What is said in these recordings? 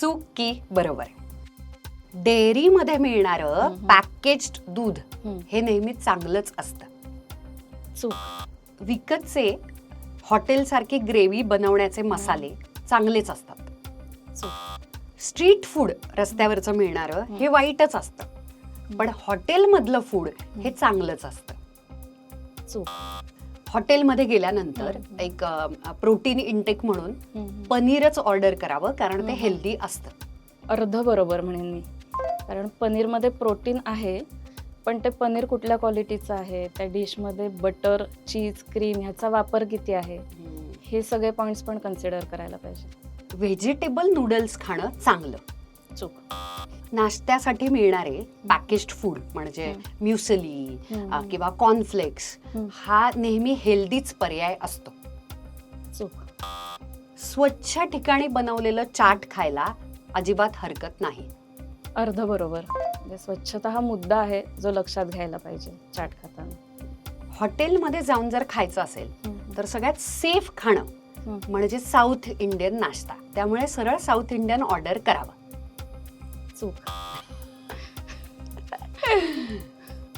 चूक की बरोबर. डेअरीमध्ये मिळणारं पॅकेज्ड दूध हे नेहमी चांगलंच असतं. चूक. विकतचे हॉटेल सारखी ग्रेव्ही बनवण्याचे मसाले चांगलेच असतात. चूक. स्ट्रीट फूड रस्त्यावरचं मिळणारं हे वाईटच असतं, पण हॉटेलमधलं फूड हे चांगलंच असतं. चूक. हॉटेलमध्ये गेल्यानंतर एक प्रोटीन इंटेक म्हणून पनीरच ऑर्डर करावं, कारण ते हेल्दी असतं. अर्ध बरोबर म्हणेन मी, कारण पनीरमध्ये प्रोटीन आहे, पण ते पनीर कुठल्या क्वालिटीचं आहे, त्या डिशमध्ये बटर, चीज, क्रीम ह्याचा वापर किती आहे, हे सगळे पॉइंट्स पण कन्सिडर करायला पाहिजे. व्हेजिटेबल नूडल्स खाणं चांगलं. चूक. नाश्त्यासाठी मिळणारे पॅकेज्ड फूड म्हणजे म्युसली किंवा कॉर्नफ्लेक्स हा नेहमी हेल्दीच पर्याय असतो. चूक. स्वच्छ ठिकाणी बनवलेलं चाट खायला अजिबात हरकत नाही. अर्ध बरोबर. म्हणजे स्वच्छता हा मुद्दा आहे जो लक्षात घ्यायला पाहिजे चाट खाताना. हॉटेलमध्ये जाऊन जर खायचं असेल तर सगळ्यात सेफ खाणं म्हणजे साऊथ इंडियन नाश्ता, त्यामुळे सरळ साऊथ इंडियन ऑर्डर करावं. चूक.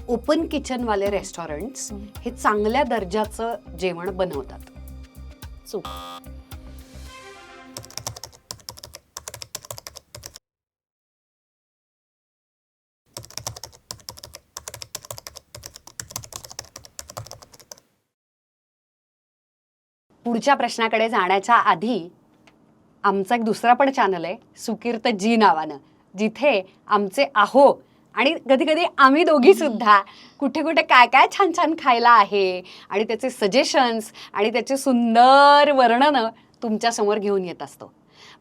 ओपन किचनवाले रेस्टॉरंट्स हे चांगल्या दर्जाचं जेवण बनवतात. चूक. पुढच्या प्रश्नाकडे जाण्याच्या आधी आमचा एक दुसरा पण चॅनल आहे सुकीर्त जी नावानं, जिथे आमचे आहो आणि कधी कधी आम्ही दोघी सुद्धा कुठे कुठे काय काय छान छान खायला आहे आणि त्याचे सजेशन्स आणि त्याचे सुंदर वर्णनं तुमच्यासमोर घेऊन येत असतो.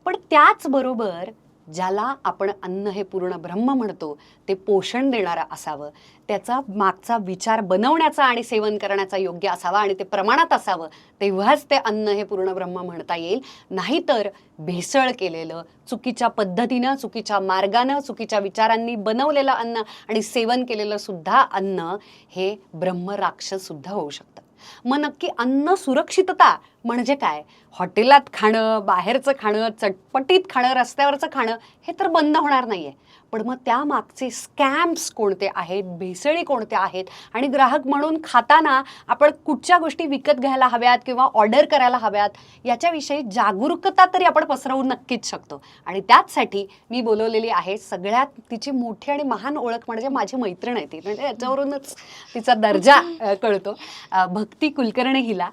पण त्याचबरोबर ज्याला आपण अन्न हे पूर्ण ब्रह्म म्हणतो ते पोषण देणारं असावं, त्याचा मागचा विचार बनवण्याचा आणि सेवन करण्याचा योग्य असावा आणि ते प्रमाणात असावं, तेव्हाच ते अन्न हे पूर्ण ब्रह्म म्हणता येईल. नाहीतर भेसळ केलेलं, चुकीच्या पद्धतीनं, चुकीच्या मार्गानं, चुकीच्या विचारांनी बनवलेलं अन्न आणि सेवन केलेलं सुद्धा अन्न हे ब्रह्मराक्षस सुद्धा होऊ शकतं. मग नक्की अन्न सुरक्षितता म्हणजे काय? हॉटेलात खाणं, बाहेरचं खाणं, चटपटीत खाणं, रस्त्यावरचं खाणं हे तर बंद होणार नाहीये, पण मग त्यामागचे स्कॅम्स कोणते आहेत, भेसळी कोणत्या आहेत आणि ग्राहक म्हणून खाताना आपण कुठच्या गोष्टी विकत घ्यायला हव्यात किंवा ऑर्डर करायला हव्यात याच्याविषयी जागरूकता तरी आपण पसरवू नक्कीच शकतो. आणि त्याचसाठी मी बोलवलेली आहे सगळ्यात तिची मोठी आणि महान ओळख म्हणजे माझी मैत्रीण आहे ती, म्हणजे याच्यावरूनच तिचा दर्जा कळतो. भक्ती कुलकर्णी हिला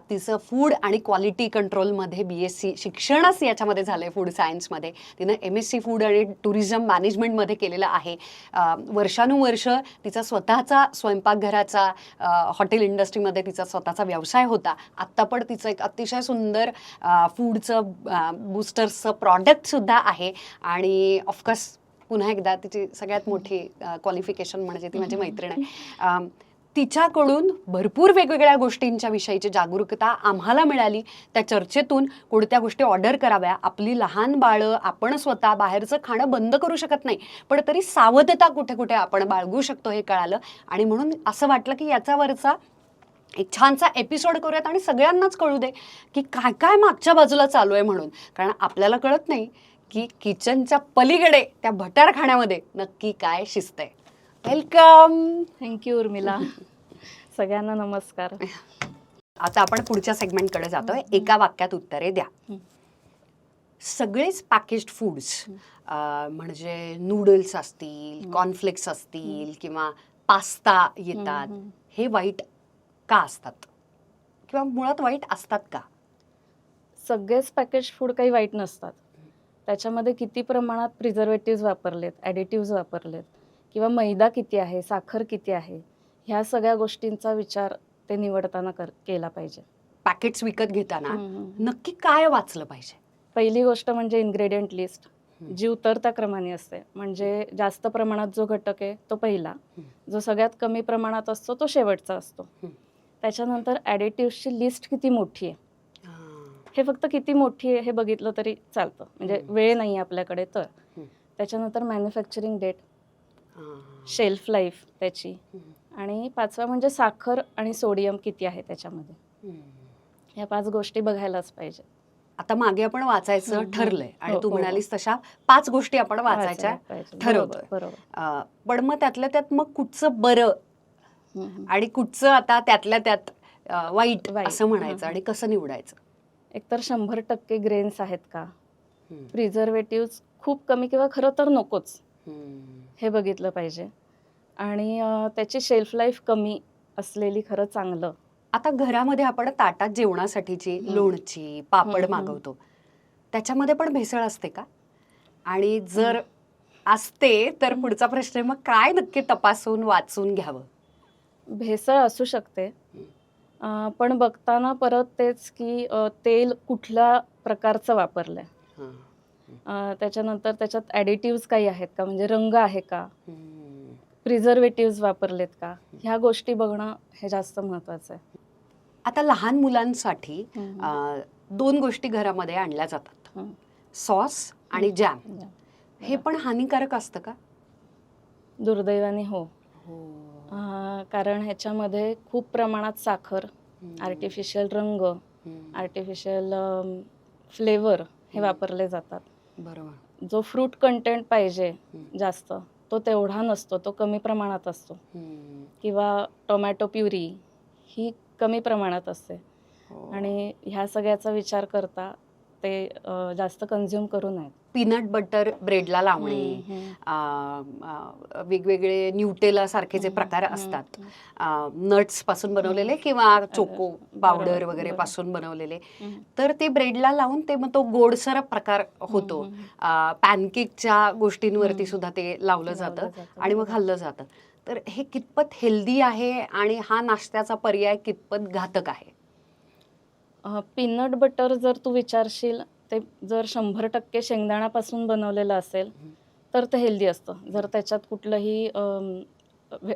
तिचं फूड आणि क्वालिटी कंट्रोलमध्ये BSc शिक्षणच याच्यामध्ये झालं आहे, फूड सायन्समध्ये. तिनं MSc फूड आणि टुरिझम मॅनेजमेंटमध्ये केलेलं आहे. वर्षानुवर्ष तिचा स्वतःचा स्वयंपाकघराचा हॉटेल इंडस्ट्रीमध्ये तिचा स्वतःचा व्यवसाय होता. आत्ता पण तिचं एक अतिशय सुंदर फूडचं बूस्टर्सचं प्रॉडक्टसुद्धा आहे. आणि ऑफकोर्स पुन्हा एकदा तिची सगळ्यात मोठी क्वालिफिकेशन म्हणजे ती माझी मैत्रीण आहे. तिच्याकडून भरपूर वेगवेगळ्या गोष्टींच्या विषयीची जागरूकता आम्हाला मिळाली. त्या चर्चेतून कोणत्या गोष्टी ऑर्डर कराव्या, आपली लहान बाळं, आपण स्वतः बाहेरचं खाणं बंद करू शकत नाही, पण तरी सावधता कुठे कुठे आपण बाळगू शकतो हे कळालं. आणि म्हणून असं वाटलं की याच्यावरचा एक छानसा एपिसोड करूयात आणि सगळ्यांनाच कळू दे की काय काय मागच्या बाजूला चालू आहे म्हणून. कारण आपल्याला कळत नाही की किचनच्या पलीकडे त्या भटारखान्यामध्ये नक्की काय शिस्त आहे. वेलकम. थँक्यू उर्मिला. सगळ्यांना नमस्कार. आता आपण पुढच्या सेगमेंटकडे जातोय. एका वाक्यात उत्तरे द्या. सगळेच पॅकेज्ड फूड्स म्हणजे नूडल्स असतील, कॉर्नफ्लेक्स असतील किंवा पास्ता येतात, हे वाईट का असतात किंवा मुळात वाईट असतात का? सगळेच पॅकेज फूड काही वाईट नसतात. त्याच्यामध्ये किती प्रमाणात प्रिझर्वेटिव्ह वापरलेत, ॲडिटिव्ह वापरलेत किंवा मैदा किती आहे, साखर किती आहे, ह्या सगळ्या गोष्टींचा विचार ते निवडताना केला पाहिजे. पॅकेट्स विकत घेताना नक्की काय वाचलं पाहिजे? पहिली गोष्ट म्हणजे इन्ग्रेडियंट लिस्ट, जी उतरत्या क्रमाने असते. म्हणजे जास्त प्रमाणात जो घटक आहे तो पहिला, जो सगळ्यात कमी प्रमाणात असतो तो शेवटचा असतो. त्याच्यानंतर ॲडिटिव्हची लिस्ट किती मोठी आहे, हे फक्त किती मोठी आहे हे बघितलं तरी चालतं, म्हणजे वेळ नाही आपल्याकडे तर. त्याच्यानंतर मॅन्युफॅक्चरिंग डेट, शेल्फ लाईफ त्याची, आणि पाचवा म्हणजे साखर आणि सोडियम किती आहे त्याच्यामध्ये. या 5 गोष्टी बघायलाच पाहिजे. आता मागे आपण वाचायचं हम्म. ठरलंय आणि हो, तू हो, म्हणालीस तशा 5 गोष्टी आपण वाचायच्या वाचायला पाहिजे. ठरवतोय. बरोबर. पण मग त्यातल्या त्यात मग कुठचं बरं हम्म. आणि कुठचं आता त्यातल्या त्यात वाईट वाईट. असं म्हणायचं हं. आणि कसं निवडायचं? एकतर 100% ग्रेन्स आहेत का, हम्म. प्रिझर्वेटिव्ह खूप कमी किंवा खरं तर नकोच हम्म. हे बघितलं पाहिजे. आणि त्याची शेल्फ लाईफ कमी असलेली खरं चांगलं. आता घरामध्ये आपण ताटात जेवणासाठीची लोणची पापड मागवतो, त्याच्यामध्ये पण भेसळ असते का? आणि जर असते तर पुढचा प्रश्न आहे, मग काय नक्की तपासून वाचून घ्यावं? भेसळ असू शकते, पण बघताना परत तेच की तेल कुठल्या प्रकारचं वापरलंय. त्याच्यानंतर त्याच्यात ॲडिटिव्ज काही आहेत का, म्हणजे रंग आहे का, प्रिझर्वेटिव्ज वापरलेत का, ह्या गोष्टी बघणं हे जास्त महत्त्वाचं आहे. आता लहान मुलांसाठी हम्म. 2 गोष्टी घरामध्ये आणल्या जातात, हं. सॉस आणि जॅम. या. हे पण हानिकारक असतं का? दुर्दैवाने हो. कारण ह्याच्यामध्ये खूप प्रमाणात साखर, आर्टिफिशियल रंग, आर्टिफिशियल फ्लेवर हे वापरले जातात. बरोबर. जो फ्रूट कंटेंट पाहिजे जास्त तो तेवढा नसतो, तो कमी प्रमाणात असतो. किंवा टोमॅटो प्युरी ही कमी प्रमाणात असते. आणि ह्या सगळ्याचा विचार करता ते जास्त कन्झ्युम करू नयेत. पीनट बटर ब्रेडला लावणे, वेगवेगळे न्यूटेला सारखे जे प्रकार असतात, नट्स पासून बनवलेले किंवा चोको पावडर वगैरे पासून बनवलेले, तर ते ब्रेडला लावून ते मग तो गोडसर प्रकार होतो. पॅनकेकच्या गोष्टींवरती सुद्धा ते लावलं जातं आणि मग खाल्लं जातं. तर हे कितपत हेल्दी आहे आणि हा नाश्त्याचा पर्याय कितपत घातक आहे? पीनट बटर जर तू विचारशील, ते जर 100% शेंगदाण्यापासून बनवलेलं असेल तर ते हेल्दी असतं. जर त्याच्यात कुठलंही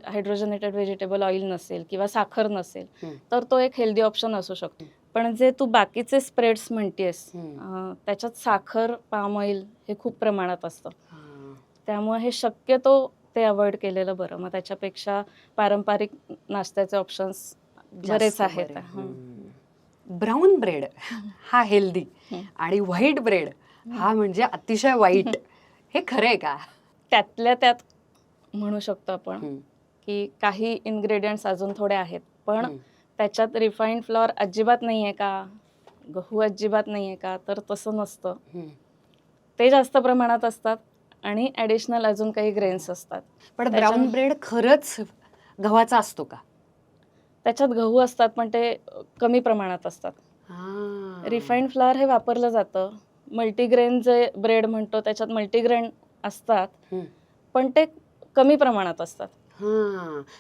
हायड्रोजनेटेड व्हेजिटेबल ऑइल नसेल किंवा साखर नसेल तर तो एक हेल्दी ऑप्शन असू शकतो. पण जे तू बाकीचे स्प्रेड्स म्हणतेस त्याच्यात साखर, पाम ऑइल हे खूप प्रमाणात असतं. त्यामुळे हे शक्यतो ते अवॉइड केलेलं बरं. मग त्याच्यापेक्षा पारंपरिक नाश्त्याचे ऑप्शन्स बरेच आहेत. ब्राऊन ब्रेड हा हेल्दी आणि व्हाईट ब्रेड हा म्हणजे अतिशय वाईट, हे खरं आहे का? त्यातल्या त्यात म्हणू शकतो आपण की काही इन्ग्रेडियंट्स अजून थोडे आहेत, पण त्याच्यात रिफाईंड फ्लॉर अजिबात नाही आहे का, गहू अजिबात नाही आहे का, तर तसं नसतं. ते जास्त प्रमाणात असतात आणि ॲडिशनल अजून काही ग्रेन्स असतात. पण ब्राऊन ब्रेड खरंच गव्हाचा असतो का? त्याच्यात गहू असतात पण ते कमी प्रमाणात असतात. रिफाईंड फ्लॉर हे वापरलं जातं. मल्टीग्रेन जे ब्रेड म्हणतो त्याच्यात मल्टीग्रेन असतात, पण ते कमी प्रमाणात असतात.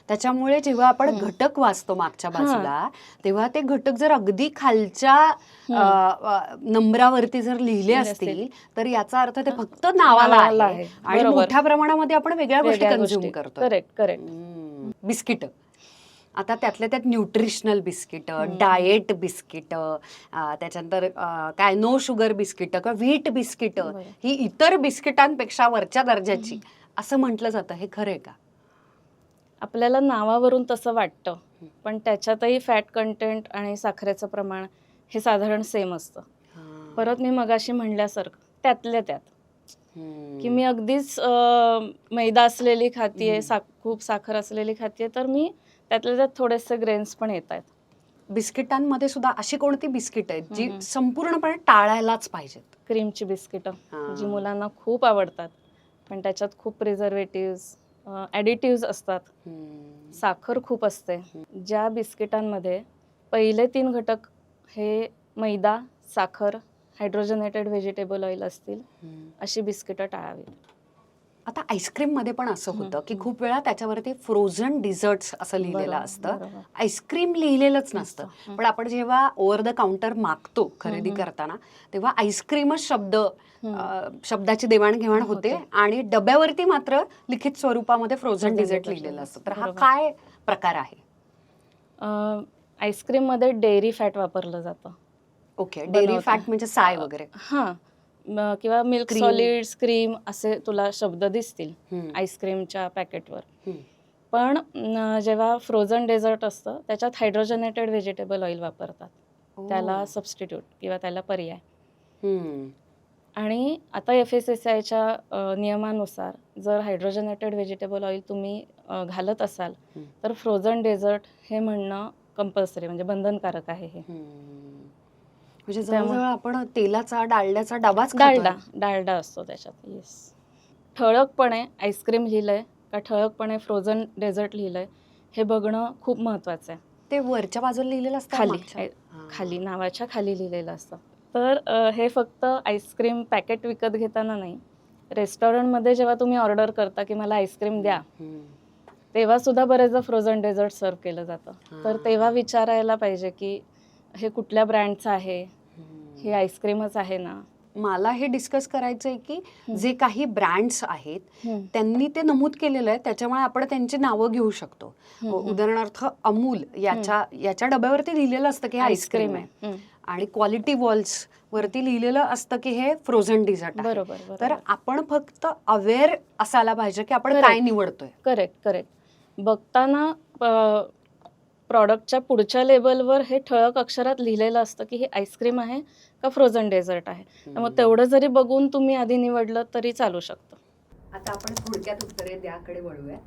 त्याच्यामुळे जेव्हा आपण घटक वाचतो मागच्या बाजूला, तेव्हा ते घटक जर अगदी खालच्या नंबरावरती जर लिहिले असतील तर याचा अर्थ ते फक्त नावाला आहे आणि मोठ्या प्रमाणामध्ये आपण वेगळ्या गोष्टी कन्झ्युम करतो. करेक्ट. बिस्किट, आता त्यातल्या त्यात न्यूट्रिशनल बिस्किट, डाएट बिस्किट, त्याच्यानंतर काय नो शुगर बिस्किट किंवा व्हीट बिस्किट ही इतर बिस्किटांपेक्षा वरच्या दर्जाची असं म्हटलं जातं, हे खरं आहे का? आपल्याला नावावरून तसं वाटतं, पण त्याच्यातही फॅट कंटेंट आणि साखरेचं प्रमाण हे साधारण सेम असतं. परत मी मगाशी म्हणल्यासारखं त्यातल्या त्यात की मी अगदीच मैदा असलेली खातीये, खूप साखर असलेली खातीये, तर मी त्यातल्या त्यात थोडेसे ग्रेन्स पण येत आहेत. बिस्किटांमध्ये सुद्धा अशी कोणती बिस्किट आहेत जी संपूर्णपणे टाळायलाच पाहिजेत? क्रीमची बिस्किटं जी मुलांना खूप आवडतात, पण त्याच्यात खूप प्रिझर्वेटिव्ज, ॲडिटिव्ज असतात, साखर खूप असते. ज्या बिस्किटांमध्ये पहिले 3 घटक हे मैदा, साखर, हायड्रोजनेटेड व्हेजिटेबल ऑइल असतील अशी बिस्किटं टाळावीत. आता आईस्क्रीममध्ये पण असं होतं की खूप वेळा त्याच्यावरती फ्रोझन डिझर्ट्स असं लिहिलेलं असतं, आईस्क्रीम लिहिलेलंच नसतं. पण आपण जेव्हा ओव्हर द काउंटर मागतो खरेदी करताना, तेव्हा आईस्क्रीमच शब्दाची देवाणघेवाण होते आणि डब्यावरती मात्र लिखित स्वरूपामध्ये फ्रोझन डिझर्ट लिहिलेलं असतं. तर हा काय प्रकार आहे? आईस्क्रीममध्ये डेअरी फॅट वापरलं जातं. ओके, डेअरी फॅट म्हणजे साय वगैरे? किंवा मिल्क सॉलिड्स, क्रीम असे तुला शब्द दिसतील आईस्क्रीमच्या पॅकेटवर. पण जेव्हा फ्रोझन डेझर्ट असतं त्याच्यात हायड्रोजनेटेड व्हेजिटेबल ऑइल वापरतात, त्याला सबस्टिट्यूट किंवा त्याला पर्याय. हम्म. आणि आता FSSAIच्या नियमानुसार जर हायड्रोजनेटेड व्हेजिटेबल ऑइल तुम्ही घालत असाल हम्म. तर फ्रोझन डेझर्ट हे म्हणणं कंपल्सरी म्हणजे बंधनकारक आहे हे. म्हणजे जवळजवळ आपण तेलाचा डालड्याचा डबाच डालडा असतो त्याच्यात. येस. ठळकपणे आईस्क्रीम लिहिलंय का ठळकपणे फ्रोझन डेझर्ट लिहिलंय हे बघणं खूप महत्वाचं आहे. ते वरच्या बाजूला लिहिलेलं असतं खाली मागच्या? खाली नावाच्या खाली लिहिलेलं असतं. तर हे फक्त आईस्क्रीम पॅकेट विकत घेताना नाही, रेस्टॉरंटमध्ये जेव्हा तुम्ही ऑर्डर करता की मला आईस्क्रीम द्या, तेव्हा सुद्धा बरेचदा फ्रोझन डेझर्ट सर्व केलं जातं. तर तेव्हा विचारायला पाहिजे की हे कुठल्या ब्रँडचं आहे, हे आईस्क्रीमच आहे ना. मला हे डिस्कस करायचं आहे की जे काही ब्रँड्स आहेत त्यांनी ते नमूद केलेलं आहे, त्याच्यामुळे आपण त्यांची नावं घेऊ शकतो. उदाहरणार्थ अमूल याच्या डब्यावरती लिहिलेलं असतं की हे आईस्क्रीम आहे आणि क्वालिटी वॉल्स वरती लिहिलेलं असतं की हे फ्रोझन डिझर्ट आहे. बरोबर. तर आपण फक्त अवेअर असायला पाहिजे की आपण काय निवडतोय. करेक्ट. बघताना प्रॉडक्टच्या पुढच्या लेबलवर हे ठळक अक्षरात लिहिलेलं असतं की हे आईस्क्रीम आहे का फ्रोझन डेझर्ट आहे. त्यामुळे तेवढं जरी बघून तुम्ही आधी निवडलं तरी चालू शकतं. आता आपण थोडक्यात उत्तरे द्याकडे वळूयात.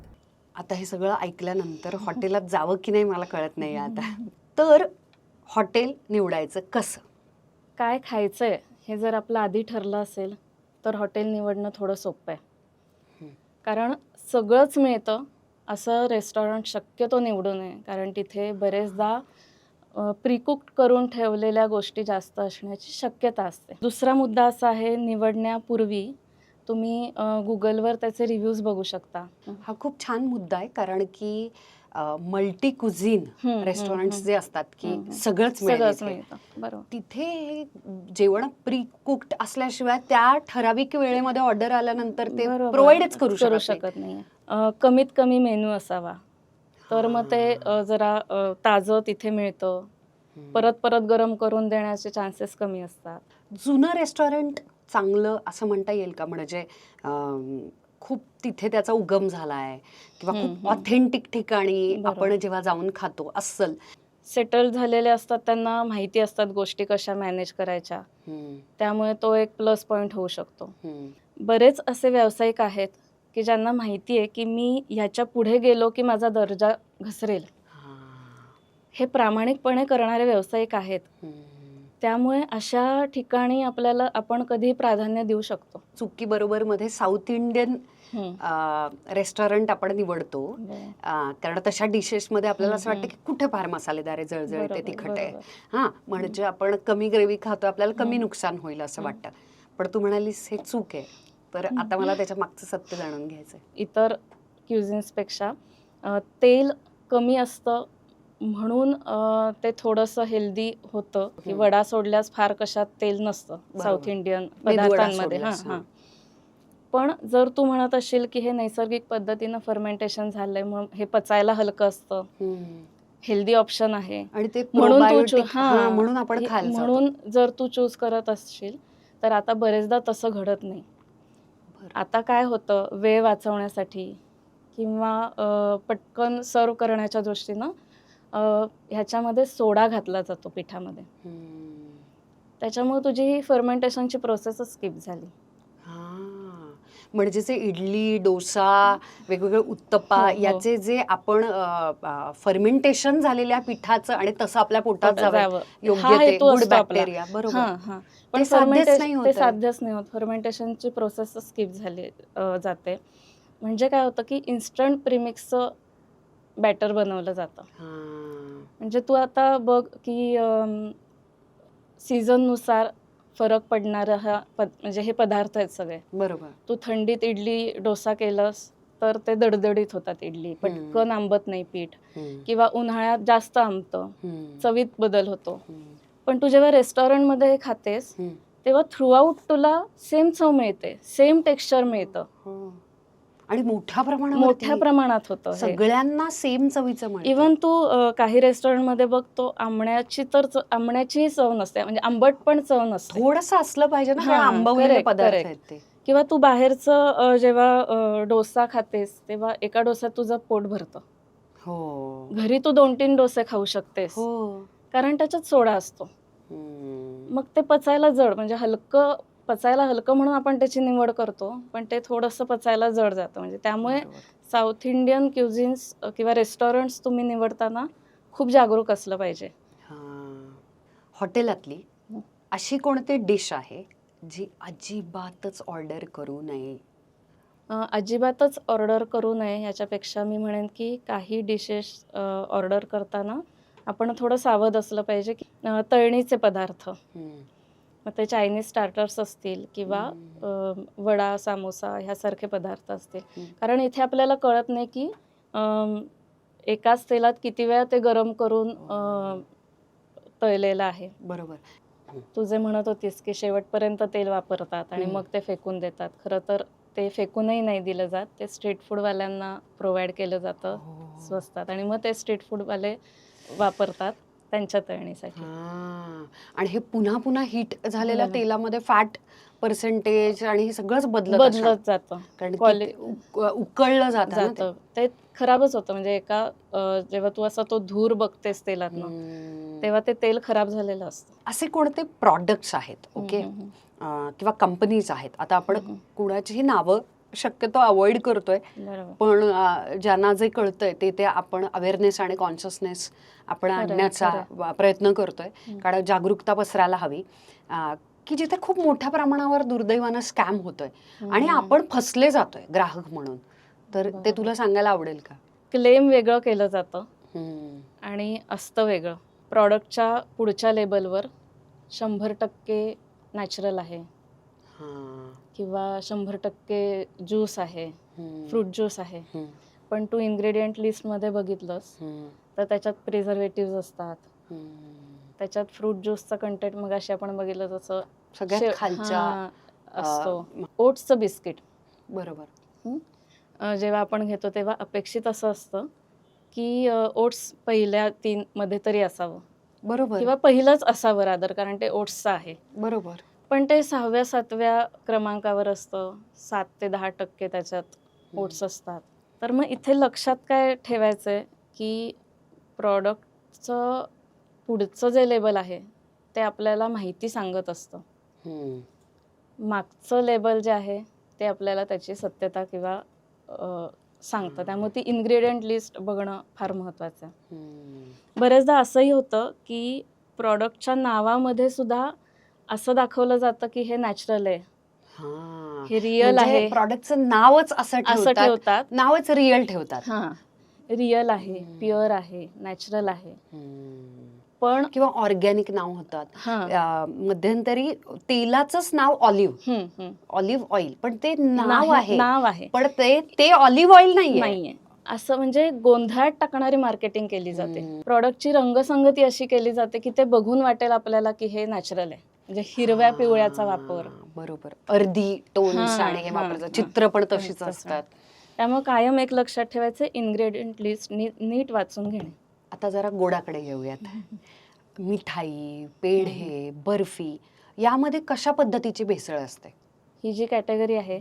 आता हे सगळं ऐकल्यानंतर हॉटेलात जावं की नाही मला कळत नाही आता. तर हॉटेल निवडायचं कसं? काय खायचंय हे जर आपलं आधी ठरलं असेल तर हॉटेल निवडणं थोडं सोपं आहे. कारण सगळंच मिळतं असं रेस्टॉरंट शक्यतो निवडू नये, कारण तिथे बरेचदा प्रीकुक्ड करून ठेवलेल्या गोष्टी जास्त असण्याची शक्यता असते. दुसरा मुद्दा असा आहे, निवडण्यापूर्वी तुम्ही गुगलवर त्याचे रिव्ह्यूज बघू शकता. हा खूप छान मुद्दा आहे, कारण की मल्टी कुझिन रेस्टॉरंट्स जे असतात की सगळंच मिळतं. बरोबर. तिथे हे जेवण प्री कुक्ड असल्याशिवाय त्या ठराविक वेळेमध्ये ऑर्डर आल्यानंतर ते प्रोव्हाइडच करू शकत नाही. कमीत कमी मेनू असावा, तर मग ते जरा ताजं तिथे मिळतं. परत गरम करून देण्याचे चान्सेस कमी असतात. जुनं रेस्टॉरंट चांगलं असं म्हणता येईल का? म्हणजे खूप तिथे त्याचा उगम झालाय किंवा खूप ऑथेंटिक ठिकाणी आपण जेव्हा जाऊन खातो अस्सल सेटल झालेले असतात, त्यांना माहिती असतात गोष्टी कशा मॅनेज करायच्या, त्यामुळे तो एक प्लस पॉइंट होऊ शकतो. बरेच असे व्यावसायिक आहेत की ज्यांना माहिती आहे की मी ह्याच्या पुढे गेलो की माझा दर्जा घसरेल. हे प्रामाणिकपणे करणारे व्यावसायिक आहेत. त्यामुळे अशा ठिकाणी आपण कधी प्राधान्य देऊ शकतो. चुकी बरोबर मध्ये साऊथ इंडियन रेस्टॉरंट आपण निवडतो, कारण तशा डिशेस मध्ये आपल्याला असं वाटतं की कुठे फार मसालेदार आहे, जळजळते, तिखट आहे, म्हणजे आपण कमी ग्रेव्ही खातो, आपल्याला कमी नुकसान होईल असं वाटतं. पण तू म्हणालीस हे चूक आहे. तर आता मला त्याच्या मागचं सत्य जाणून घ्यायचंय. इतर क्युझिन्सपेक्षा तेल कमी असतं म्हणून ते थोडंसं हेल्दी होतं की वडा सोडल्यास फार कशात तेल नसतं साऊथ इंडियन पदार्थांमध्ये. पण जर तू म्हणत असशील की हे नैसर्गिक पद्धतीनं फर्मेंटेशन झालंय म्हणून हे पचायला हलकं असतं, हेल्दी ऑप्शन आहे आणि ते म्हणून जर तू चूज करत असशील तर आता बरेचदा तसं घडत नाही. आता काय होतं, वेळ वाचवण्यासाठी किंवा पटकन सर्व करण्याच्या दृष्टीनं ह्याच्यामध्ये सोडा घातला जातो पिठामध्ये. त्याच्यामुळे तुझी ही फर्मेंटेशनची प्रोसेसच स्किप झाली. म्हणजे जे इडली, डोसा, वेगवेगळे उत्तप्पा याचे जे आपण फर्मेंटेशन झालेल्या पिठाचं आणि तसं आपल्या पोटात जावं योग्य ते गुड बॅक्टेरिया, बरोबर, पण ते साध्यच नाही होत. फर्मेंटेशनची प्रोसेस स्किप झाली जाते. म्हणजे काय होतं की इन्स्टंट प्रीमिक्सचं बॅटर बनवलं जातं. म्हणजे तू आता बघ की सीझननुसार फरक पडणारा म्हणजे हे पदार्थ आहेत सगळे, बरोबर. तू थंडीत इडली डोसा केलंस तर ते दडदडीत होतात इडली, पटकन आंबत नाही पीठ, किंवा उन्हाळ्यात जास्त आंबतं, चवीत बदल होतो. पण तू जेव्हा रेस्टॉरंटमध्ये हे खातेस तेव्हा थ्रूआउट तुला सेम चव मिळते, सेम टेक्स्चर मिळतं आणि मोठ्या प्रमाणात होतं, सगळ्यांना सेम चवीचं मिळतं. इव्हन तू काही रेस्टॉरंटमध्ये बघतो आंबण्याची चव नसते, म्हणजे आंबट पण चव नसते. थोडंसं असलं पाहिजे ना, आंबवलेले पदार्थ आहेत ते. किंवा तू बाहेरचं जेव्हा डोसा खातेस तेव्हा एका डोस्यात तुझं पोट भरतं. घरी तू 2-3 डोसे खाऊ शकतेस, कारण त्याच्यात सोडा असतो. मग ते पचायला जड, म्हणजे पचायला हलकं म्हणून आपण त्याची निवड करतो, पण ते थोडंसं पचायला जड जातं. म्हणजे त्यामुळे साऊथ इंडियन क्युझिन्स किंवा रेस्टॉरंट्स तुम्ही निवडताना खूप जागरूक असलं पाहिजे. हॉटेलातली अशी कोणती डिश आहे जी अजिबातच ऑर्डर करू नये? अजिबातच ऑर्डर करू नये याच्यापेक्षा मी म्हणेन की काही डिशेस ऑर्डर करताना आपण थोडं सावध असलं पाहिजे, की तळणीचे पदार्थ, मग ते चायनीज स्टार्टर्स असतील किंवा वडा, समोसा ह्यासारखे पदार्थ असतील. कारण इथे आपल्याला कळत नाही की एकाच तेलात किती वेळा ते गरम करून तळलेलं आहे. बरोबर. तू जे म्हणत होतीस की शेवटपर्यंत तेल वापरतात आणि मग ते फेकून देतात. खरं तर ते फेकूनही नाही दिलं जात. ते स्ट्रीट फूडवाल्यांना प्रोव्हाइड केलं जातं स्वस्तात, आणि मग ते स्ट्रीट फूडवाले वापरतात त्यांच्या तळणीसाठी. आणि हे पुन्हा पुन्हा हीट झालेल्या तेलामध्ये फॅट पर्सेंटेज आणि हे सगळंच बदलत जातं, कारण उकळलं जातं. ते खराबच होतं. म्हणजे जेव्हा तू असा तो धूर बघतेस तेलातनं, तेव्हा ते तेल खराब झालेलं असतं. असे कोणते प्रॉडक्ट्स आहेत ओके किंवा कंपनीज आहेत, आता आपण कुणाचीही नावं शक्यतो अवॉइड करतोय, पण ज्यांना जे कळतंय ते आपण अवेअरनेस आणि कॉन्शियसनेस आपण आणण्याचा प्रयत्न करतोय, कारण जागरूकता पसरायला हवी, की जिथे खूप मोठ्या प्रमाणावर दुर्दैवानं स्कॅम होतोय आणि आपण फसले जातोय ग्राहक म्हणून. तर ते तुला सांगायला आवडेल का? क्लेम वेगळं केलं जातं आणि असतं वेगळं. प्रॉडक्टच्या पुढच्या लेबलवर 100% नॅचरल आहे किंवा 100% ज्यूस आहे, फ्रूट ज्यूस आहे, पण तू इन्ग्रेडियंट लिस्टमध्ये बघितलंस तर त्याच्यात प्रिझर्वेटिव्ह असतात, त्याच्यात फ्रूट ज्यूसचा कंटेंट मग अशी आपण बघितलं तसं सगळ्यात खालच्या असतो. ओट्सचं बिस्किट, बरोबर, जेव्हा आपण घेतो तेव्हा अपेक्षित असं असतं की ओट्स पहिल्या 3 मध्ये तरी असावं, बरोबर, किंवा पहिलंच असावं रादर, कारण ते ओट्सचं आहे. बरोबर, पण ते 6व्या-7व्या क्रमांकावर असतं. 7 ते 10% त्याच्यात ओट्स असतात. तर मग इथे लक्षात काय ठेवायचंय की प्रॉडक्टचं पुढचं जे लेबल आहे ते आपल्याला माहिती सांगत असतं. मागचं लेबल जे आहे ते आपल्याला त्याची सत्यता किंवा सांगतं. त्यामुळे ती इन्ग्रेडियंट लिस्ट बघणं फार महत्त्वाचं आहे. बरेचदा असंही होतं की प्रॉडक्टच्या नावामध्ये सुद्धा असं दाखवलं जातं की हे नॅचरल आहे, हे रिअल आहे. प्रॉडक्टचं नावच असं ठेवतात, नावच रिअल ठेवतात. रिअल आहे, प्युअर आहे, नॅचरल आहे, पण किंवा ऑर्गॅनिक नाव होतात. मध्यंतरी तेलाचंच नाव ऑलिव्ह ऑइल, पण ते नाव आहे, पण ते ऑलिव्ह ऑइल नाहीये. असं म्हणजे गोंधळात टाकणारी मार्केटिंग केली जाते. प्रॉडक्टची रंगसंगती अशी केली जाते की ते बघून वाटेल आपल्याला की हे नॅचरल आहे, म्हणजे हिरव्या पिवळ्याचा वापर, बरोबर, अर्धी टोन्स आणि हे वापरायचं, चित्र पण तशीच असतात. त्यामुळे कायम एक लक्षात ठेवायचं, इन्ग्रेडियंट लिस्ट नीट वाचून घेणे. आता जरा गोडाकडे येऊयात. मिठाई, पेढे, बर्फी यामध्ये कशा पद्धतीची भेसळ असते? ही जी कॅटेगरी आहे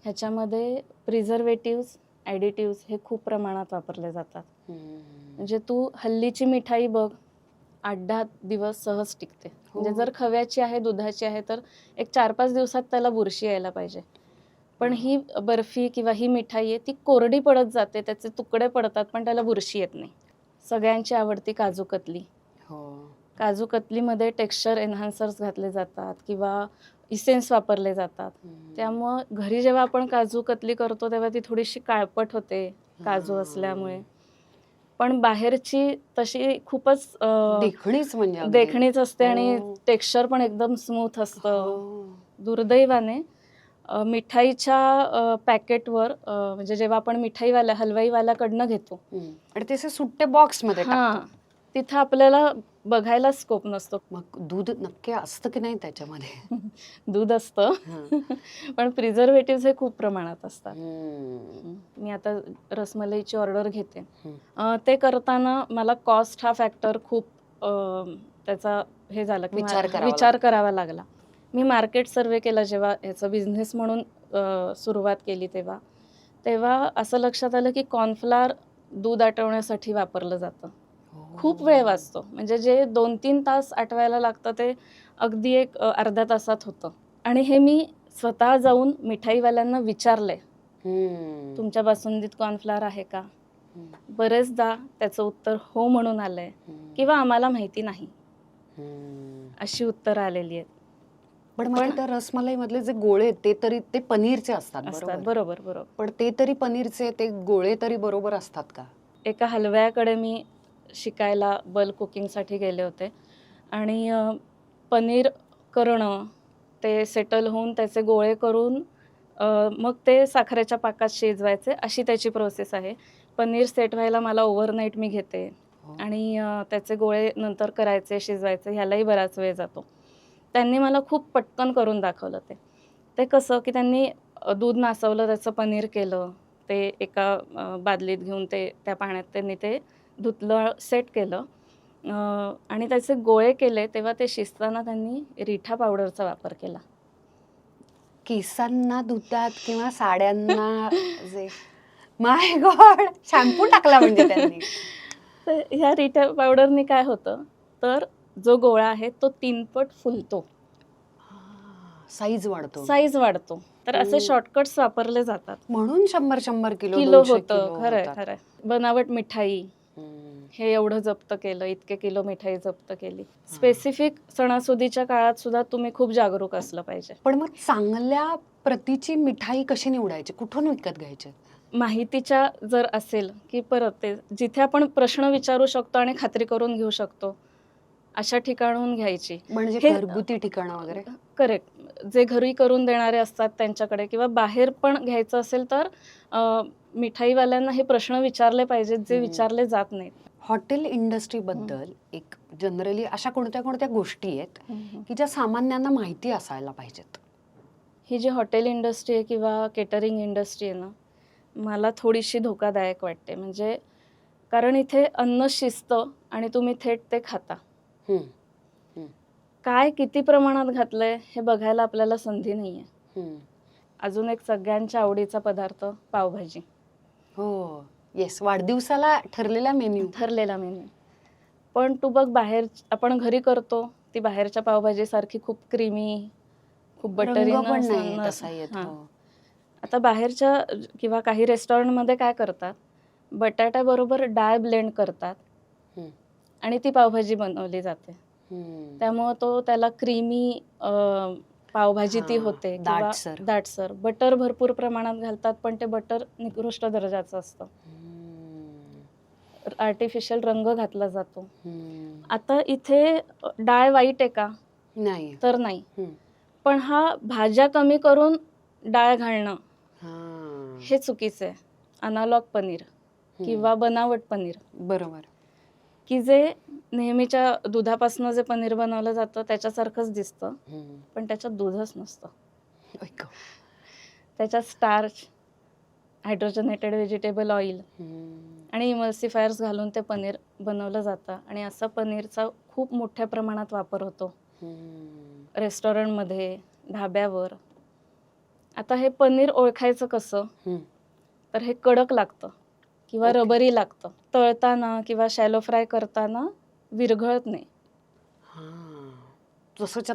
ह्याच्यामध्ये प्रिझर्वेटिव्स, ॲडिटिव्स हे खूप प्रमाणात वापरले जातात. म्हणजे तू हल्लीची मिठाई बघ, 8-10 दिवस सहज टिकते. म्हणजे जर खव्याची आहे, दुधाची आहे, तर एक 4-5 दिवसात त्याला बुरशी यायला पाहिजे. पण ही बर्फी किंवा ही मिठाई आहे ती कोरडी पडत जाते, त्याचे तुकडे पडतात, पण त्याला बुरशी येत नाही. सगळ्यांची आवडती काजू कतली. काजू कतलीमध्ये टेक्स्चर एन्हान्सर्स घातले जातात किंवा इसेन्स वापरले जातात. त्यामुळं घरी जेव्हा आपण काजू कतली करतो तेव्हा ती थोडीशी काळपट होते काजू असल्यामुळे, पण बाहेरची तशी खूपच देखणीच असते आणि टेक्स्चर पण एकदम स्मूथ असतं. दुर्दैवाने मिठाईच्या पॅकेटवर म्हणजे जेव्हा आपण हलवाईवाल्याकडनं घेतो आणि ते सुट्टे बॉक्समध्ये तिथं आपल्याला बघायला स्कोप नसतो. मग दूध नक्की असतं की नाही त्याच्यामध्ये? दूध असतं, पण प्रिझर्वेटिव्ह हे खूप प्रमाणात असतात. मी आता रसमलाईची ऑर्डर घेते, ते करताना मला कॉस्ट हा फॅक्टर खूप त्याचा हे झाला, विचार करावा लागला. मी मार्केट सर्वे केला जेव्हा ह्याचा बिझनेस म्हणून सुरुवात केली तेव्हा असं लक्षात आलं की कॉर्नफ्लॉवर दूध आटवण्यासाठी वापरलं जातं. खूप वेळ वाचतो. म्हणजे जे 2-3 तास आटवायला लागतं ते अगदी एक अर्ध्या तासात होतं. आणि हे मी स्वतः जाऊन मिठाईवाल्यांना विचारलंय, तुमच्या बासुंदीत कॉर्नफ्लॉवर आहे का? बरेचदा त्याचं उत्तर हो म्हणून आलंय किंवा आम्हाला माहिती नाही, अशी उत्तरं आलेली आहेत. पण मग त्या रसमलाई मधले जे गोळे आहेत, ते तरी ते पनीरचे असतात बरोबर. पण ते तरी पनीरचे, ते गोळे तरी बरोबर असतात का? एका हलव्याकडे मी शिकायला बल्क कुकिंगसाठी गेले होते आणि पनीर करणं, ते सेटल होऊन त्याचे गोळे करून मग ते साखरेच्या पाकात शिजवायचे, अशी त्याची प्रोसेस आहे. पनीर सेट व्हायला मला ओव्हरनाईट मी घेते आणि त्याचे गोळे नंतर करायचे, शिजवायचे, ह्यालाही बराच वेळ जातो. त्यांनी मला खूप पटकन करून दाखवलं ते कसं की त्यांनी दूध नासवलं, त्याचं पनीर केलं, ते एका बादलीत घेऊन ते त्या पाण्यात त्यांनी ते धुतलं, सेट केलं आणि त्याचे गोळे केले. तेव्हा ते शिजताना त्यांनी रिठा पावडरचा वापर केला. केसांना धुतात किंवा साड्यांना जे माय गॉड, शॅम्पू टाकला म्हणजे त्यांनी. तर ह्या रिठा पावडरनी काय होतं, तर जो गोळा आहे तो 3 पट फुलतो, साईज वाढतो. तर असे शॉर्टकट्स वापरले जातात. म्हणून 100 किलो होतं. खरंय. बनावट मिठाई हे एवढं जप्त केलं, इतके किलो मिठाई जप्त केली. स्पेसिफिक सणासुदीच्या काळात सुद्धा तुम्ही खूप जागरूक असलं पाहिजे. पण मग चांगल्या प्रतीची मिठाई कशी निवडायची, कुठून विकत घ्यायची? माहितीच्या जर असेल की परत ते जिथे आपण प्रश्न विचारू शकतो आणि खात्री करून घेऊ शकतो, अशा ठिकाणून घ्यायची. म्हणजे घरगुती ठिकाणं वगैरे? करेक्ट. जे घरी करून देणारे असतात त्यांच्याकडे, किंवा बाहेर पण घ्यायचं असेल तर मिठाईवाल्यांना हे प्रश्न विचारले पाहिजेत, जे विचारले जात नाहीत. हॉटेल इंडस्ट्री बद्दल एक जनरली अशा कोणत्या गोष्टी आहेत की ज्या सामान्यांना माहिती असायला पाहिजेत? ही जी हॉटेल इंडस्ट्री आहे किंवा केटरिंग इंडस्ट्री आहे ना, मला थोडीशी धोकादायक वाटते. म्हणजे कारण इथे अन्न शिजतं आणि तुम्ही थेट ते खाता. काय किती प्रमाणात घातलंय हे बघायला आपल्याला संधी नाहीये. अजून एक सगळ्यांच्या आवडीचा पदार्थ पावभाजी. हो, येस, वाढदिवसाला ठरलेला मेन्यू. पण तू बघ, बाहेर आपण घरी करतो ती बाहेरच्या पावभाजी सारखी खूप क्रीमी, खूप बटरी आता बाहेरच्या किंवा काही रेस्टॉरंटमध्ये काय करतात, बटाट्याबरोबर डाळ ब्लेंड करतात आणि ती पावभाजी बनवली जाते. त्यामुळं त्याला क्रीमी पावभाजी ती होते किंवा दाटसर. बटर भरपूर प्रमाणात घालतात, पण ते बटर निकृष्ट दर्जाचं असतं. आर्टिफिशियल रंग घातला जातो. आता इथे डाळ वाईट आहे का? नाही. तर नाही. पण हा भाज्या कमी करून डाळ घालणं हे चुकीचं आहे. अनालॉग पनीर किंवा बनावट पनीर, बरोबर, की जे नेहमीच्या दुधापासून जे पनीर बनवलं जातं त्याच्यासारखंच दिसतं, पण त्याच्यात दूधच नसतं. त्याच्यात स्टार्च, हायड्रोजनेटेड व्हेजिटेबल ऑइल आणि इमल्सिफायर्स घालून ते पनीर बनवलं जातं आणि असं पनीरचा खूप मोठ्या प्रमाणात वापर होतो रेस्टॉरंटमध्ये, ढाब्यावर. आता हे पनीर ओळखायचं कसं? तर हे कडक लागतं किंवा रबरी लागतं. तळताना किंवा शॅलो फ्राय करताना विरघळत नाही,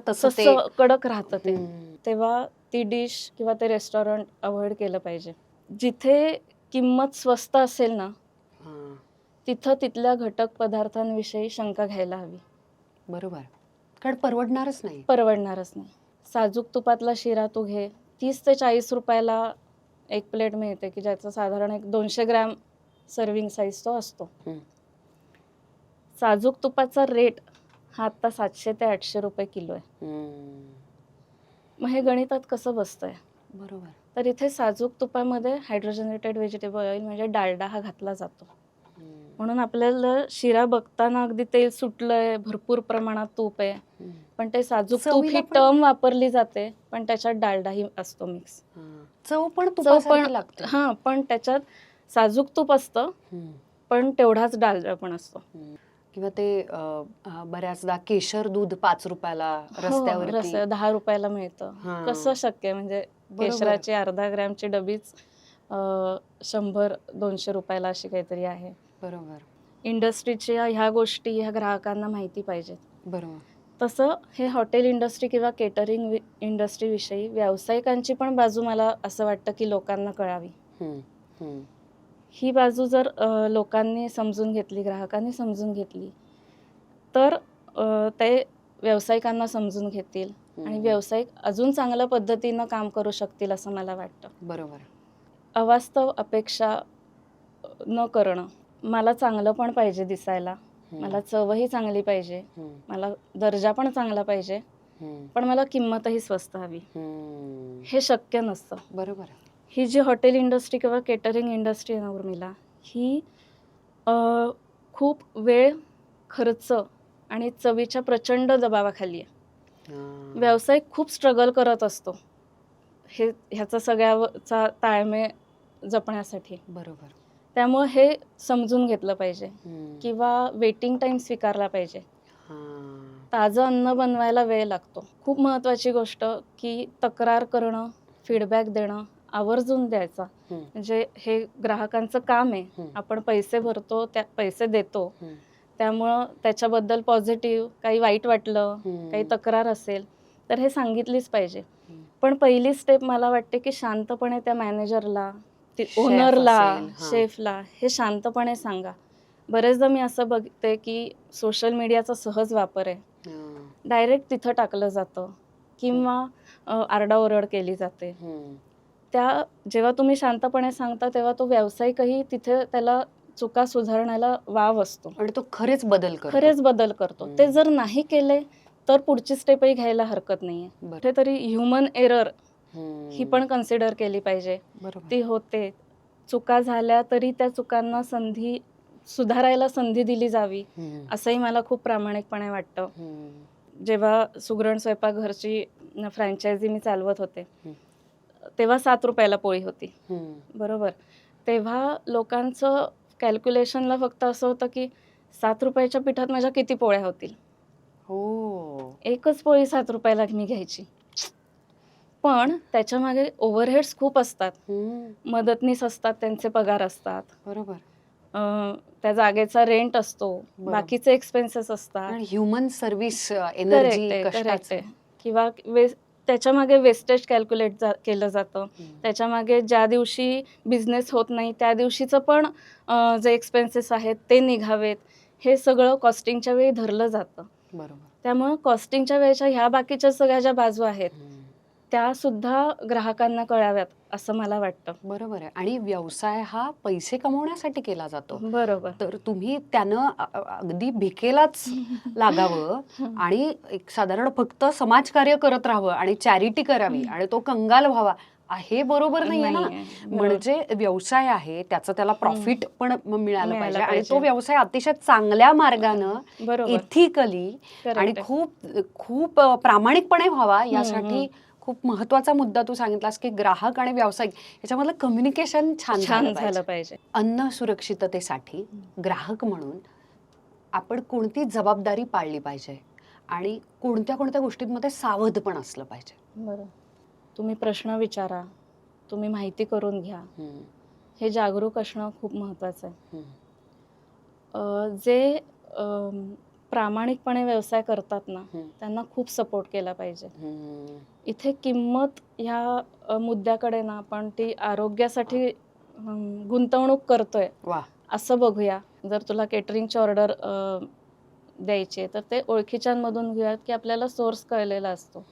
तसं कडक राहतं ते. तेव्हा ती डिश किंवा ते रेस्टॉरंट अवॉइड केलं पाहिजे. जिथे किंमत स्वस्त असेल ना, तिथं तिथल्या घटक पदार्थांविषयी शंका घ्यायला हवी. बरोबर, कारण परवडणारच नाही. साजूक तुपातला शिरा तू घे, 30 ते 40 रुपयाला एक प्लेट मिळते, की ज्याचं साधारण एक 200 ग्रॅम सर्विंग साईज तो असतो. साजूक तुपाचा रेट हा आता 700 ते 800 रुपये किलो आहे. मग हे गणितात कसं बसतंय? बरोबर. तर इथे साजूक तुपामध्ये हायड्रोजनेटेड व्हेजिटेबल ऑइल म्हणजे डालडा हा घातला जातो. म्हणून आपल्याला शिरा बघताना अगदी तेल सुटलंय, भरपूर प्रमाणात तूप आहे, पण ते साजूक तूप ही टर्म वापरली जाते, पण त्याच्यात डालडाही असतो मिक्स. चव पण लागते. पण त्याच्यात साजूक तूप असतं, पण तेवढाच डालडा पण असतो. किंवा ते बऱ्याचदा केशर दूध 5 रुपयाला रस्त्यावर 10 रुपयाला मिळतं. कसं शक्य? म्हणजे केशराची अर्धा ग्रॅमची डबीच 100-200 रुपयाला अशी काहीतरी आहे. बरोबर. इंडस्ट्रीच्या ह्या गोष्टी ह्या ग्राहकांना माहिती पाहिजेत. बरोबर. तसं हे हॉटेल इंडस्ट्री किंवा केटरिंग इंडस्ट्रीविषयी व्यावसायिकांची पण बाजू मला असं वाटतं की लोकांना कळावी. हम्म, हम्म. ही बाजू जर लोकांनी समजून घेतली, ग्राहकांनी समजून घेतली, तर ते व्यावसायिकांना समजून घेतील आणि व्यावसायिक अजून चांगल्या पद्धतीनं काम करू शकतील असं मला वाटतं. बरोबर. अवास्तव अपेक्षा न करणं. मला चांगलं पण पाहिजे दिसायला, मला चवही चांगली पाहिजे, मला दर्जा पण चांगला पाहिजे, पण मला किंमतही स्वस्त हवी. हे शक्य नसतं. बरोबर. ही जी हॉटेल इंडस्ट्री किंवा केटरिंग इंडस्ट्री आहे ना उर्मिला, ही खूप वेळ, खर्च आणि चवीच्या प्रचंड दबावाखाली आहे. व्यावसायिक खूप स्ट्रगल करत असतो ह्याचा सगळ्याचा ताळमेळ जपण्यासाठी. बरोबर. त्यामुळे हे समजून घेतलं पाहिजे किंवा वेटिंग टाइम स्वीकारला पाहिजे. ताजं अन्न बनवायला वेळ लागतो. खूप महत्त्वाची गोष्ट की तक्रार करणं, फीडबॅक देणं, आवर्जून द्यायचा. म्हणजे हे ग्राहकांचं काम आहे. आपण पैसे भरतो, त्या पैसे देतो, त्यामुळं त्याच्याबद्दल पॉझिटिव्ह, काही वाईट वाटलं, काही तक्रार असेल तर हे सांगितलीच पाहिजे. पण पहिली स्टेप मला वाटते की शांतपणे त्या मॅनेजरला, ओनरला, शेफला हे शांतपणे सांगा. बरेचदा मी असं बघते की सोशल मीडियाचा सहज वापर आहे, डायरेक्ट तिथं टाकलं जातं किंवा आरडाओरड केली जाते. जेव्हा तुम्ही शांतपणे सांगता तेव्हा तो व्यावसायिकही तिथे त्याला चुका सुधारण्याला वाव असतो आणि तो खरेच बदल करतो. ते जर नाही केले तर पुढची स्टेपही घ्यायला हरकत नाहीये. कुठेतरी ह्युमन एरर ही पण कन्सिडर केली पाहिजे. ती होते, चुका झाल्या तरी त्या चुकांना सुधारायला संधी दिली जावी, असंही मला खूप प्रामाणिकपणे वाटतं. जेव्हा सुगरण स्वयंपाकघरची फ्रँचायझी मी चालवत होते तेव्हा 7 रुपयाला पोळी होती. बरोबर. तेव्हा लोकांचं कॅल्क्युलेशनला फक्त असं होतं की 7 रुपयाच्या पिठात माझ्या किती पोळ्या होतील. एकच पोळी 7 रुपयाला मी घ्यायची. पण त्याच्या मागे ओव्हरहेड्स खूप असतात, मदतनीस असतात, त्यांचे पगार असतात. बरोबर. त्या जागेचा रेंट असतो, बाकीचे एक्सपेन्सेस असतात, ह्युमन सर्व्हिस, एनर्जी, कष्टाचे किंवा त्याच्या मागे वेस्टेज कॅल्क्युलेट केलं जातं. त्याच्या मागे ज्या दिवशी बिझनेस होत नाही त्या दिवशीचं पण जे एक्सपेन्सेस आहेत ते निघावेत, हे सगळं कॉस्टिंगच्या वेळी धरलं जातं. बरोबर. त्यामुळं कॉस्टिंगच्या वेळेच्या ह्या बाकीच्या सगळ्या ज्या बाजू आहेत त्या सुद्धा ग्राहकांना कळाव्यात असं मला वाटतं. बरोबर आहे. आणि व्यवसाय हा पैसे कमवण्यासाठी केला जातो. बरोबर. तर तुम्ही त्यानं अगदी भिकेलाच लागावं आणि एक साधारण फक्त समाजकार्य करत राहावं आणि चॅरिटी करावी आणि तो कंगाल व्हावा, हे बरोबर नाहीये ना. म्हणजे व्यवसाय आहे, त्याचं त्याला प्रॉफिट पण मिळालं पाहिजे आणि तो व्यवसाय अतिशय चांगल्या मार्गानं, इथिकली आणि खूप खूप प्रामाणिकपणे व्हावा, यासाठी खूप महत्वाचा मुद्दा तू सांगितलास की ग्राहक आणि व्यावसायिक याच्यामधलं कम्युनिकेशन छान झालं पाहिजे. अन्न सुरक्षिततेसाठी ग्राहक म्हणून आपण कोणती जबाबदारी पाळली पाहिजे आणि कोणत्या कोणत्या गोष्टींमध्ये सावध पण असलं पाहिजे? बरं, तुम्ही प्रश्न विचारा, तुम्ही माहिती करून घ्या, हे जागरूक असणं खूप महत्वाचं आहे. जे प्रामाणिकपणे व्यवसाय करतात ना त्यांना खूप सपोर्ट केला पाहिजे. इथे किंमत ह्या मुद्द्याकडे ना आपण ती आरोग्यासाठी गुंतवणूक करतोय असं बघूया. जर तुला केटरिंगची ऑर्डर द्यायची तर ते ओळखीच्यांमधून घेऊयात की आपल्याला सोर्स कळलेला असतो,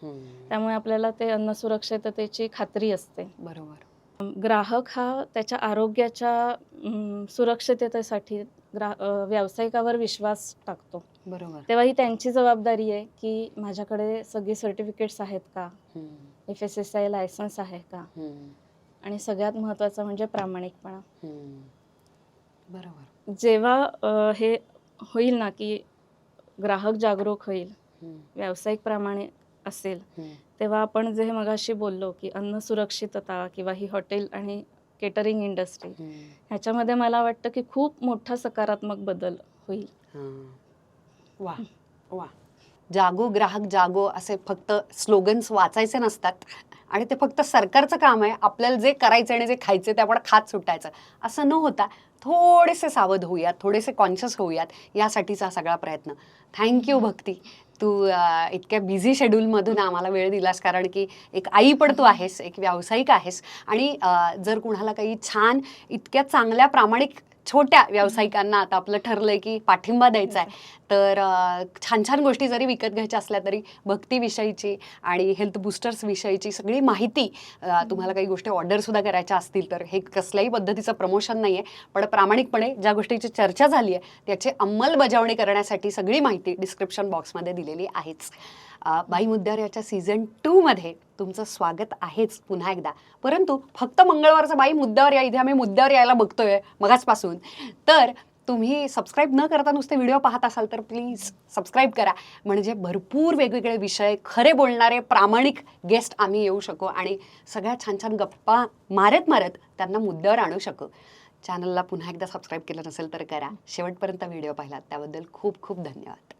त्यामुळे आपल्याला ते अन्न सुरक्षिततेची खात्री असते. बरोबर. ग्राहक हा त्याच्या आरोग्याच्या सुरक्षिततेसाठी व्यावसायिकावर विश्वास टाकतो. बरोबर. तेव्हा ही त्यांची जबाबदारी आहे की माझ्याकडे सगळी सर्टिफिकेट्स आहेत का, FSSAI लायसन्स आहे का, आणि सगळ्यात महत्त्वाचं म्हणजे प्रामाणिकपणा. बरोबर. जेव्हा हे होईल ना की ग्राहक जागरूक होईल, व्यावसायिक प्रामाणिक असेल, तेव्हा आपण जे मगाशी बोललो की अन्न सुरक्षितता किंवा ही हॉटेल आणि केटरिंग इंडस्ट्री, ह्याच्यामध्ये मला वाटतं की खूप मोठा सकारात्मक बदल होईल. वा वा. जागो ग्राहक जागो असे फक्त स्लोगन्स वाचायचे नसतात, आणि ते फक्त सरकारचं काम आहे आपल्याला जे करायचं आणि जे खायचं ते आपण खात सुटायचं असं न होता थोडेसे सावध होऊयात, थोडेसे कॉन्शियस होऊयात, यासाठीचा सगळा प्रयत्न. थँक्यू भक्ती, तू इतक्या बिझी शेड्यूलमधून आम्हाला वेळ दिलास, कारण की एक आई पण तू आहेस, एक व्यावसायिक आहेस. आणि जर कुणाला काही छान इतक्या चांगल्या प्रामाणिक छोट्या व्यावसायिकांना आता आपलं ठरलंय की पाठिंबा द्यायचा आहे, तर छान छान गोष्टी जरी विकत घ्यायच्या असल्या तरी भक्तीविषयीची आणि हेल्थ बूस्टर्स विषयीची सगळी माहिती, तुम्हाला काही गोष्टी ऑर्डरसुद्धा करायच्या असतील तर, हे कसल्याही पद्धतीचं प्रमोशन नाही आहे, पण प्रामाणिकपणे ज्या गोष्टीची चर्चा झाली आहे त्याची अंमलबजावणी करण्यासाठी सगळी माहिती डिस्क्रिप्शन बॉक्समध्ये दिलेली आहेच. बाई मुद्द्यावर याच्या सीझन 2 मध्ये तुमचं स्वागत आहेच पुन्हा एकदा. परंतु फक्त मंगळवारचं बाई मुद्द्यावर या, इथे आम्ही मुद्द्यावर यायला बघतोय मगाचपासून. तर तुम्ही सबस्क्राईब न करता नुसते व्हिडिओ पाहत असाल तर प्लीज सबस्क्राईब करा, म्हणजे भरपूर वेगवेगळे विषय, खरे बोलणारे प्रामाणिक गेस्ट आम्ही येऊ शकू आणि सगळ्या छान छान गप्पा मारत मारत त्यांना मुद्द्यावर आणू शकू. चॅनलला पुन्हा एकदा सबस्क्राईब केलं नसेल तर करा. शेवटपर्यंत व्हिडिओ पाहिलात त्याबद्दल खूप खूप धन्यवाद.